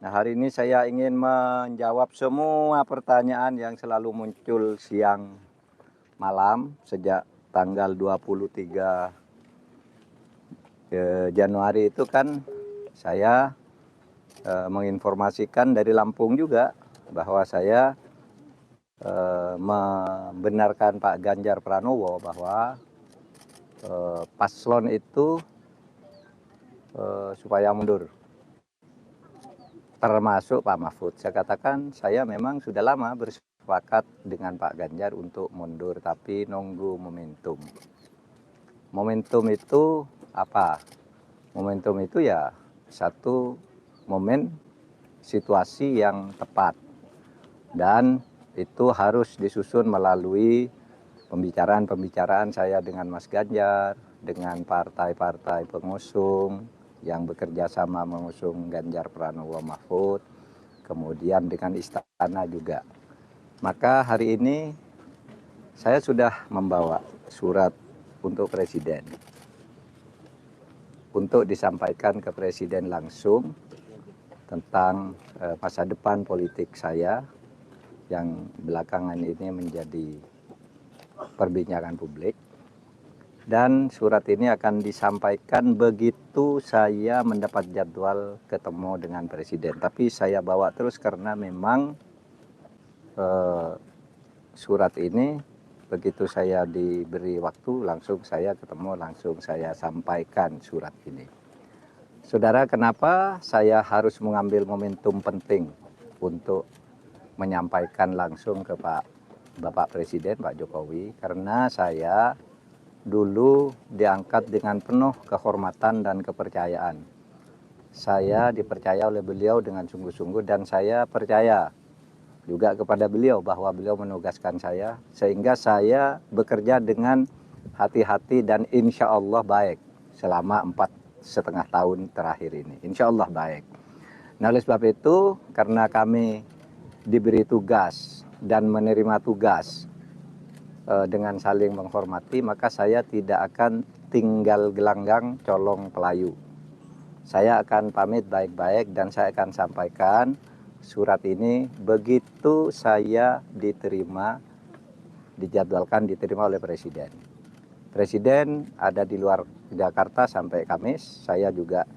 Nah, hari ini saya ingin menjawab semua pertanyaan yang selalu muncul siang malam sejak tanggal 23 Januari itu kan saya menginformasikan dari Lampung juga bahwa saya membenarkan Pak Ganjar Pranowo bahwa paslon itu supaya mundur. Termasuk Pak Mahfud. Saya katakan saya memang sudah lama bersepakat dengan Pak Ganjar untuk mundur, tapi nunggu momentum. Momentum itu apa? Momentum itu ya satu momen situasi yang tepat. Dan itu harus disusun melalui pembicaraan-pembicaraan saya dengan Mas Ganjar, dengan partai-partai pengusung, yang bekerja sama mengusung Ganjar Pranowo Mahfud, kemudian dengan istana juga. Maka hari ini saya sudah membawa surat untuk presiden, untuk disampaikan ke presiden langsung tentang masa depan politik saya yang belakangan ini menjadi perbincangan publik. Dan surat ini akan disampaikan begitu saya mendapat jadwal ketemu dengan presiden. Tapi saya bawa terus karena memang surat ini begitu saya diberi waktu langsung saya ketemu, langsung saya sampaikan surat ini. Saudara, kenapa saya harus mengambil momentum penting untuk menyampaikan langsung ke Bapak Presiden, Pak Jokowi? Karena saya dulu diangkat dengan penuh kehormatan dan kepercayaan. Saya dipercaya oleh beliau dengan sungguh-sungguh dan saya percaya juga kepada beliau bahwa beliau menugaskan saya, sehingga saya bekerja dengan hati-hati dan insya Allah baik selama 4,5 tahun terakhir ini. Insya Allah baik. Nah, oleh sebab itu, karena kami diberi tugas dan menerima tugas dengan saling menghormati, maka saya tidak akan tinggal gelanggang colong pelayu. Saya akan pamit baik-baik dan saya akan sampaikan surat ini begitu saya diterima, dijadwalkan diterima oleh Presiden. Presiden ada di luar Jakarta sampai Kamis, saya juga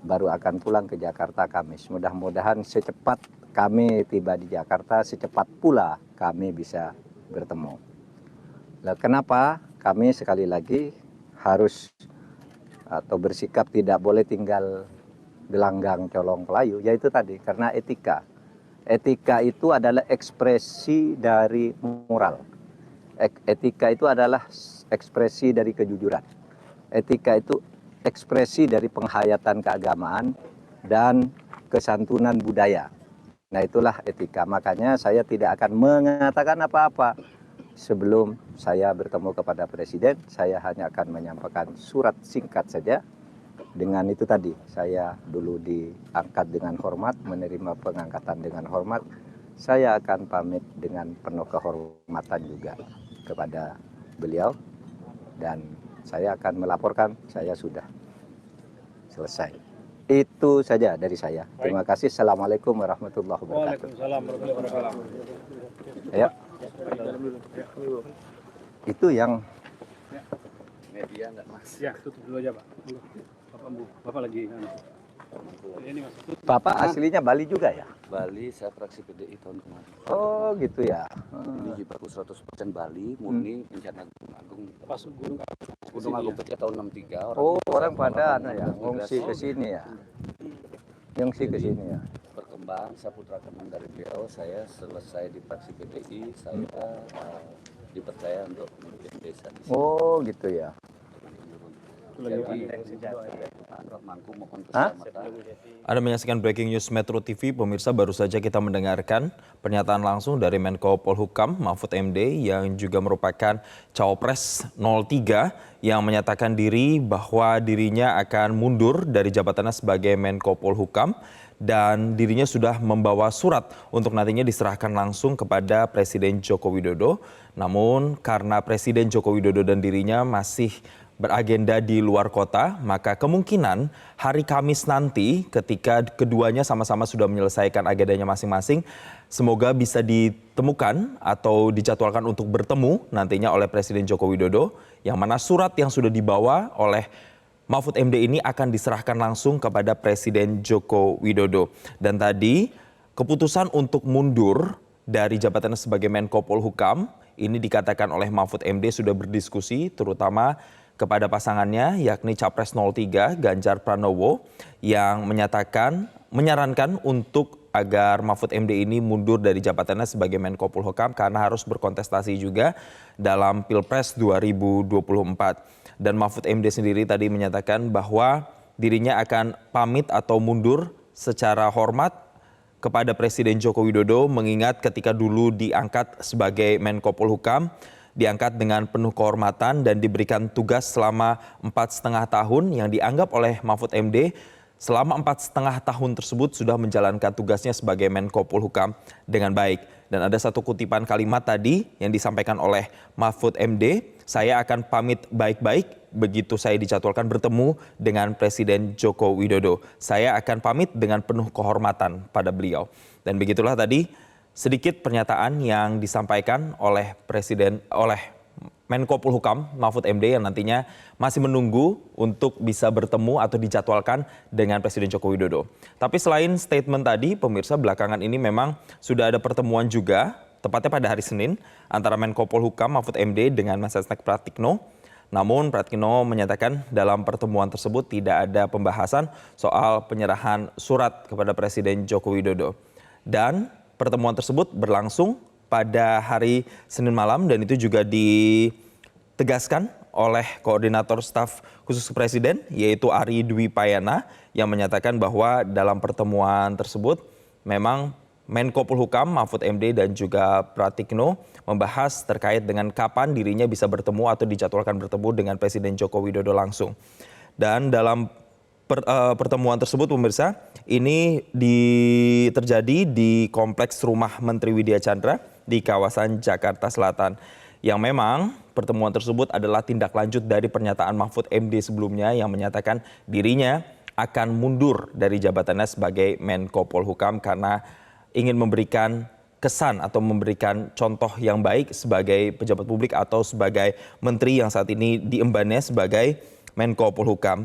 baru akan pulang ke Jakarta Kamis. Mudah-mudahan secepat kami tiba di Jakarta, secepat pula kami bisa bertemu. Nah, kenapa kami sekali lagi harus atau bersikap tidak boleh tinggal gelanggang colong pelayu? Yaitu tadi, karena etika. Etika itu adalah ekspresi dari moral. Etika itu adalah ekspresi dari kejujuran. Etika itu ekspresi dari penghayatan keagamaan dan kesantunan budaya. Nah, itulah etika. Makanya saya tidak akan mengatakan apa-apa sebelum saya bertemu kepada Presiden. Saya hanya akan menyampaikan surat singkat saja. Dengan itu tadi, saya dulu diangkat dengan hormat, menerima pengangkatan dengan hormat. Saya akan pamit dengan penuh kehormatan juga kepada beliau. Dan saya akan melaporkan, saya sudah selesai. Itu saja dari saya. Terima kasih. Assalamualaikum warahmatullahi wabarakatuh. Waalaikumsalam warahmatullahi wabarakatuh. Ya. Itu yang Media enggak, Mas? Ya, tutup dulu aja, Pak. Bapak lagi ini, Mas. Bapak aslinya Bali juga ya? Bali, saya fraksi PDI tahun kemarin. Oh gitu ya. Ini jibaku 100% Bali, murni bencana Gunung Agung. Pas Gunung Agung pecah tahun 63. Oh, orang pada ngungsi ke sini ya. Ngungsi ke sini ya. Berkembang, saya putra kandung dari beliau. Saya selesai di fraksi PDI, saya dipercaya untuk memimpin desa di sini. Oh gitu ya. Jadi, Mangku mohon keselamatan. Anda menyaksikan Breaking News Metro TV. Pemirsa, baru saja kita mendengarkan pernyataan langsung dari Menko Polhukam Mahfud MD yang juga merupakan Cawapres 03 yang menyatakan diri bahwa dirinya akan mundur dari jabatannya sebagai Menko Polhukam dan dirinya sudah membawa surat untuk nantinya diserahkan langsung kepada Presiden Joko Widodo. Namun karena Presiden Joko Widodo dan dirinya masih beragenda di luar kota, maka kemungkinan hari Kamis nanti ketika keduanya sama-sama sudah menyelesaikan agendanya masing-masing, semoga bisa ditemukan atau dijadwalkan untuk bertemu nantinya oleh Presiden Joko Widodo, yang mana surat yang sudah dibawa oleh Mahfud MD ini akan diserahkan langsung kepada Presiden Joko Widodo. Dan tadi keputusan untuk mundur dari jabatannya sebagai Menko Polhukam ini dikatakan oleh Mahfud MD sudah berdiskusi terutama kepada pasangannya yakni Capres 03 Ganjar Pranowo yang menyarankan untuk agar Mahfud MD ini mundur dari jabatannya sebagai Menko Polhukam karena harus berkontestasi juga dalam Pilpres 2024. Dan Mahfud MD sendiri tadi menyatakan bahwa dirinya akan pamit atau mundur secara hormat kepada Presiden Joko Widodo mengingat ketika dulu diangkat sebagai Menko Polhukam, diangkat dengan penuh kehormatan dan diberikan tugas selama 4,5 tahun yang dianggap oleh Mahfud MD selama 4,5 tahun tersebut sudah menjalankan tugasnya sebagai Menko Polhukam dengan baik. Dan ada satu kutipan kalimat tadi yang disampaikan oleh Mahfud MD, saya akan pamit baik-baik begitu saya dijadwalkan bertemu dengan Presiden Joko Widodo. Saya akan pamit dengan penuh kehormatan pada beliau. Dan begitulah tadi sedikit pernyataan yang disampaikan oleh Menko Polhukam Mahfud MD yang nantinya masih menunggu untuk bisa bertemu atau dijadwalkan dengan Presiden Joko Widodo. Tapi selain statement tadi, pemirsa, belakangan ini memang sudah ada pertemuan juga, tepatnya pada hari Senin, antara Menko Polhukam Mahfud MD dengan Mensesnek Pratikno. Namun Pratikno menyatakan dalam pertemuan tersebut tidak ada pembahasan soal penyerahan surat kepada Presiden Joko Widodo. Dan pertemuan tersebut berlangsung pada hari Senin malam dan itu juga ditegaskan oleh Koordinator Staf Khusus Presiden yaitu Ari Dwi Payana yang menyatakan bahwa dalam pertemuan tersebut memang Menko Polhukam Mahfud MD dan juga Pratikno membahas terkait dengan kapan dirinya bisa bertemu atau dijadwalkan bertemu dengan Presiden Joko Widodo langsung. Dan dalam pertemuan tersebut pemirsa ini terjadi di Kompleks Rumah Menteri Widya Chandra di kawasan Jakarta Selatan. Yang memang pertemuan tersebut adalah tindak lanjut dari pernyataan Mahfud MD sebelumnya yang menyatakan dirinya akan mundur dari jabatannya sebagai Menko Polhukam karena ingin memberikan kesan atau memberikan contoh yang baik sebagai pejabat publik atau sebagai menteri yang saat ini diembannya sebagai Menko Polhukam.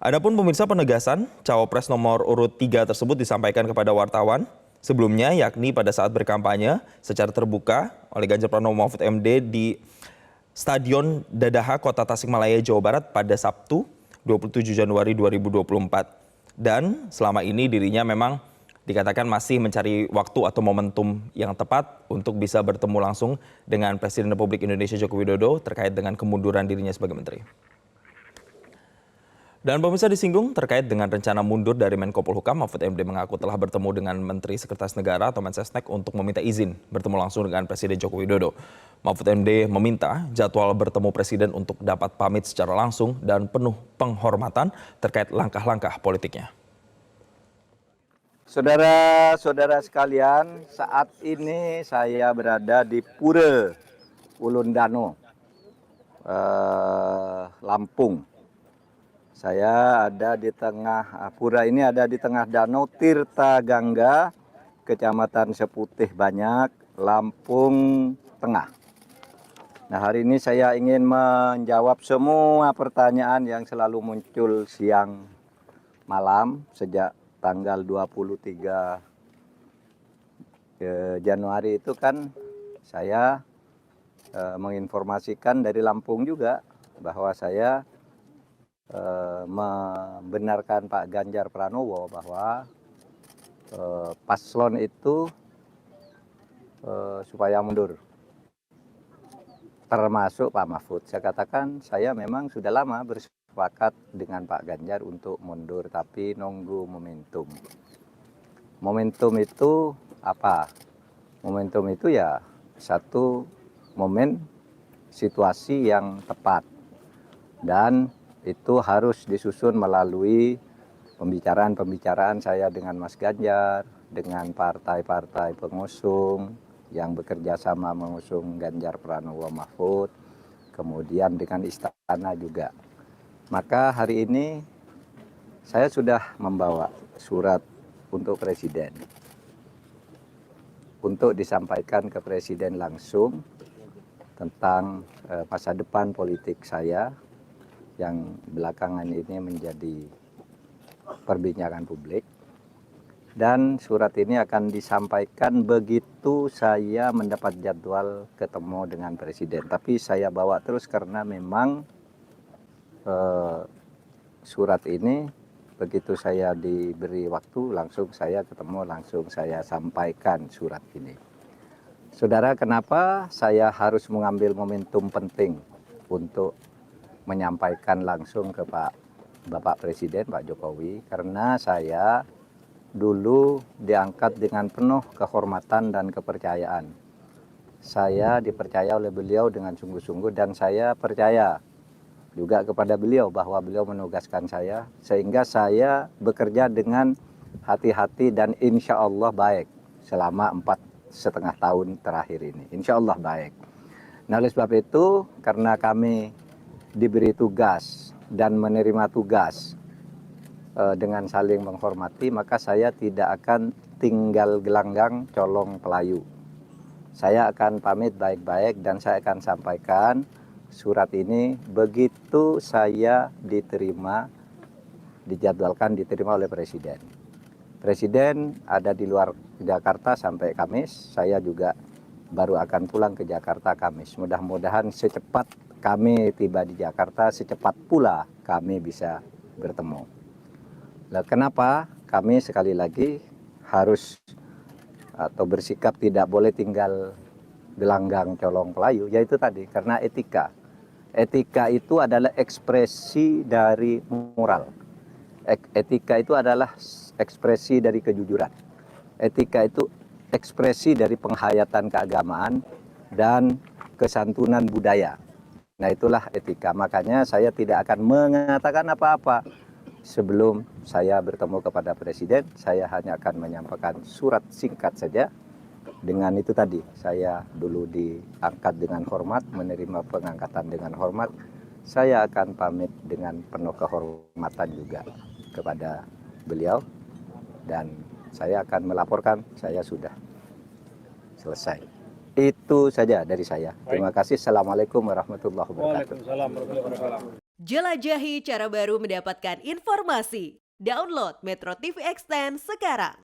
Adapun pemirsa, penegasan cawapres nomor urut 3 tersebut disampaikan kepada wartawan sebelumnya yakni pada saat berkampanye secara terbuka oleh Ganjar Pranowo Mahfud MD di Stadion Dadaha Kota Tasikmalaya, Jawa Barat pada Sabtu 27 Januari 2024. Dan selama ini dirinya memang dikatakan masih mencari waktu atau momentum yang tepat untuk bisa bertemu langsung dengan Presiden Republik Indonesia Joko Widodo terkait dengan kemunduran dirinya sebagai menteri. Dan pemirsa, disinggung terkait dengan rencana mundur dari Menko Polhukam, Mahfud MD mengaku telah bertemu dengan Menteri Sekretaris Negara atau Mensesnek untuk meminta izin bertemu langsung dengan Presiden Joko Widodo. Mahfud MD meminta jadwal bertemu Presiden untuk dapat pamit secara langsung dan penuh penghormatan terkait langkah-langkah politiknya. Saudara-saudara sekalian, saat ini saya berada di Pura Ulun Dano, Lampung. Saya ada di tengah, pura ini ada di tengah Danau Tirta Gangga, Kecamatan Seputih Banyak, Lampung Tengah. Nah, hari ini saya ingin menjawab semua pertanyaan yang selalu muncul siang malam sejak tanggal 23 Januari itu kan saya menginformasikan dari Lampung juga bahwa saya membenarkan Pak Ganjar Pranowo bahwa paslon itu supaya mundur, termasuk Pak Mahfud. Saya katakan saya memang sudah lama bersepakat dengan Pak Ganjar untuk mundur, tapi nunggu momentum. Momentum itu apa? Momentum itu ya satu momen situasi yang tepat dan itu harus disusun melalui pembicaraan-pembicaraan saya dengan Mas Ganjar, dengan partai-partai pengusung yang bekerja sama mengusung Ganjar Pranowo Mahfud, kemudian dengan istana juga. Maka hari ini saya sudah membawa surat untuk Presiden, untuk disampaikan ke Presiden langsung tentang masa depan politik saya yang belakangan ini menjadi perbincangan publik. Dan surat ini akan disampaikan begitu saya mendapat jadwal ketemu dengan Presiden. Tapi saya bawa terus karena memang surat ini begitu saya diberi waktu langsung saya ketemu, langsung saya sampaikan surat ini. Saudara, kenapa saya harus mengambil momentum penting untuk menyampaikan langsung ke Bapak Presiden, Pak Jokowi? Karena saya dulu diangkat dengan penuh kehormatan dan kepercayaan. Saya dipercaya oleh beliau dengan sungguh-sungguh dan saya percaya juga kepada beliau bahwa beliau menugaskan saya, sehingga saya bekerja dengan hati-hati dan insya Allah baik selama 4,5 tahun terakhir ini. Insya Allah baik. Nah, oleh sebab itu, karena kami diberi tugas dan menerima tugas dengan saling menghormati, maka saya tidak akan tinggal gelanggang colong pelayu. Saya akan pamit baik-baik dan saya akan sampaikan surat ini begitu saya dijadwalkan diterima oleh Presiden. Presiden ada di luar Jakarta sampai Kamis, saya juga baru akan pulang ke Jakarta Kamis. Mudah-mudahan secepat kami tiba di Jakarta, secepat pula kami bisa bertemu. Nah, kenapa kami sekali lagi harus atau bersikap tidak boleh tinggal gelanggang colong pelayu, yaitu tadi karena etika. Etika itu adalah ekspresi dari moral. Etika itu adalah ekspresi dari kejujuran. Etika itu ekspresi dari penghayatan keagamaan dan kesantunan budaya. Nah, itulah etika. Makanya saya tidak akan mengatakan apa-apa sebelum saya bertemu kepada Presiden. Saya hanya akan menyampaikan surat singkat saja. Dengan itu tadi, saya dulu diangkat dengan hormat, menerima pengangkatan dengan hormat. Saya akan pamit dengan penuh kehormatan juga kepada beliau. Dan saya akan melaporkan, saya sudah selesai. Itu saja dari saya. Terima kasih. Assalamualaikum warahmatullahi wabarakatuh. Waalaikumsalam warahmatullahi wabarakatuh. Jelajahi cara baru mendapatkan informasi. Download Metro TV Extend sekarang.